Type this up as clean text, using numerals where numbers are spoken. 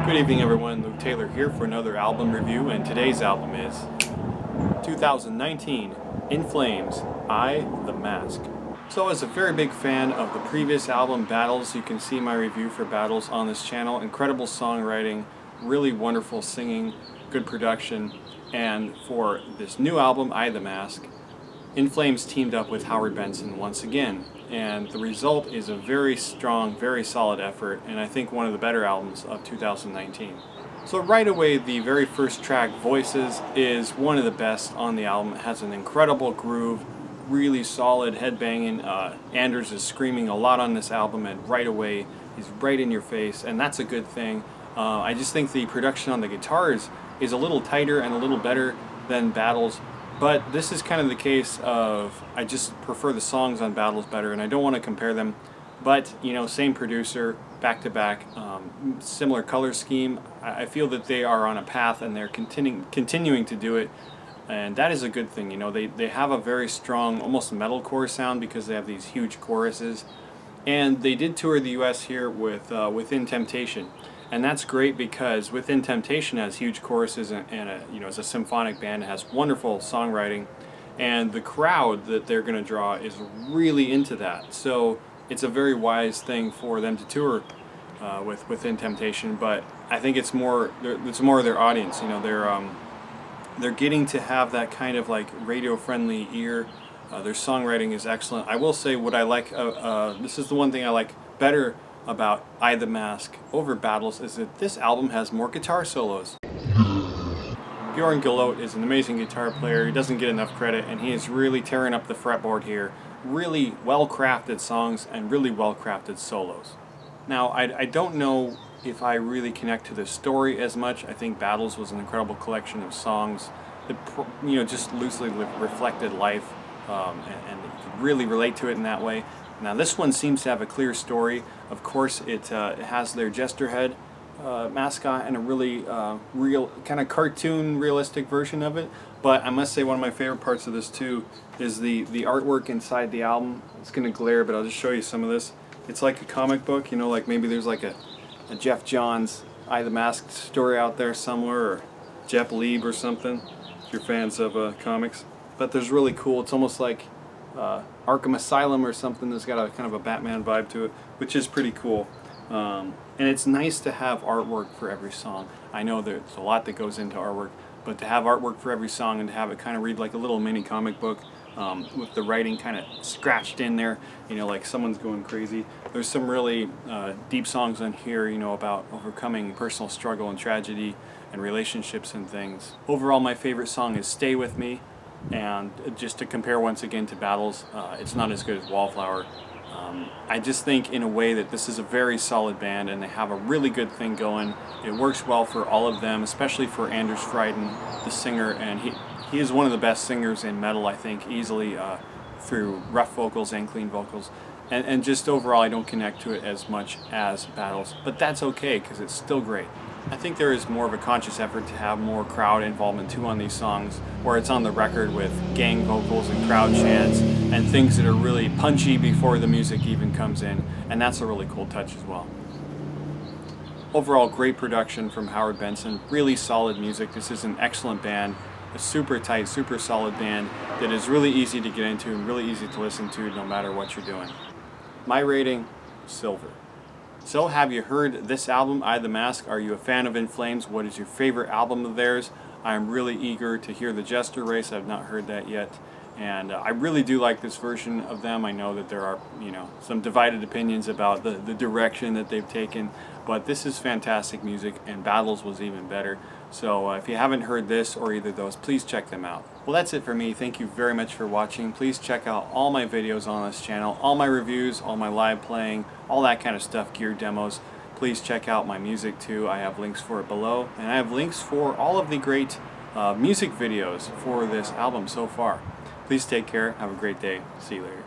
Good evening everyone, Luke Taylor here for another album review, and today's album is 2019 In Flames, I, The Mask. So as a very big fan of the previous album, Battles, you can see my review for Battles on this channel. Incredible songwriting, really wonderful singing, good production, and for this new album, I, The Mask, In Flames teamed up with Howard Benson once again, and the result is a very strong, very solid effort, and I think one of the better albums of 2019. So right away, the very first track, Voices, is one of the best on the album. It has an incredible groove, really solid headbanging. Anders is screaming a lot on this album, and right away he's right in your face, and that's a good thing. I just think the production on the guitars is a little tighter and a little better than Battles. But this is kind of the case of, I just prefer the songs on Battles better, and I don't want to compare them. But, you know, same producer, back to back, similar color scheme. I feel that they are on a path and they're continuing to do it. And that is a good thing. You know, they have a very strong, almost metalcore sound because they have these huge choruses. And they did tour the US here with Within Temptation. And that's great because Within Temptation has huge choruses and as a symphonic band, it has wonderful songwriting, and the crowd that they're going to draw is really into that. So it's a very wise thing for them to tour with Within Temptation. But I think it's more of their audience. You know, they're getting to have that kind of like radio-friendly ear. Their songwriting is excellent. I will say what I like. This is the one thing I like better about I, The Mask over Battles, is that this album has more guitar solos. Bjorn Gillot is an amazing guitar player. He doesn't get enough credit, and he is really tearing up the fretboard here. Really well-crafted songs and really well-crafted solos. Now, I don't know if I really connect to the story as much. I think Battles was an incredible collection of songs that, you know, just loosely reflected life, and you could really relate to it in that way. Now this one seems to have a clear story. Of course, it has their jester head mascot and a really real, kind of cartoon realistic version of it. But I must say one of my favorite parts of this too is the artwork inside the album. It's going to glare, but I'll just show you some of this. It's like a comic book, you know, like maybe there's like a Jeff Johns I, The Mask story out there somewhere, or Jeff Lieb or something, if you're fans of comics. But there's really cool, it's almost like Arkham Asylum or something that's got a kind of a Batman vibe to it, which is pretty cool. And it's nice to have artwork for every song. I know there's a lot that goes into artwork, but to have artwork for every song and to have it kind of read like a little mini comic book, with the writing kind of scratched in there, you know, like someone's going crazy. There's some really deep songs on here, you know, about overcoming personal struggle and tragedy and relationships and things. Overall, my favorite song is Stay With Me. And just to compare once again to Battles, it's not as good as Wallflower. I just think in a way that this is a very solid band and they have a really good thing going. It works well for all of them, especially for Anders Frieden, the singer, and he is one of the best singers in metal, I think, easily, through rough vocals and clean vocals. And just overall, I don't connect to it as much as Battles, but that's okay because it's still great. I think there is more of a conscious effort to have more crowd involvement too on these songs, where it's on the record with gang vocals and crowd chants and things that are really punchy before the music even comes in, and that's a really cool touch as well. Overall, great production from Howard Benson, really solid music. This is an excellent band, a super tight, super solid band that is really easy to get into and really easy to listen to no matter what you're doing. My rating, silver. So have you heard this album, I, The Mask? Are you a fan of In Flames? What is your favorite album of theirs? I'm really eager to hear the Jester Race. I've not heard that yet. And I really do like this version of them. I know that there are, you know, some divided opinions about the direction that they've taken, but this is fantastic music, and Battles was even better. So if you haven't heard this or either of those, please check them out. Well, that's it for me. Thank you very much for watching. Please check out all my videos on this channel, all my reviews, all my live playing, all that kind of stuff, gear demos. Please check out my music too. I have links for it below, and I have links for all of the great music videos for this album so far. Please take care. Have a great day. See you later.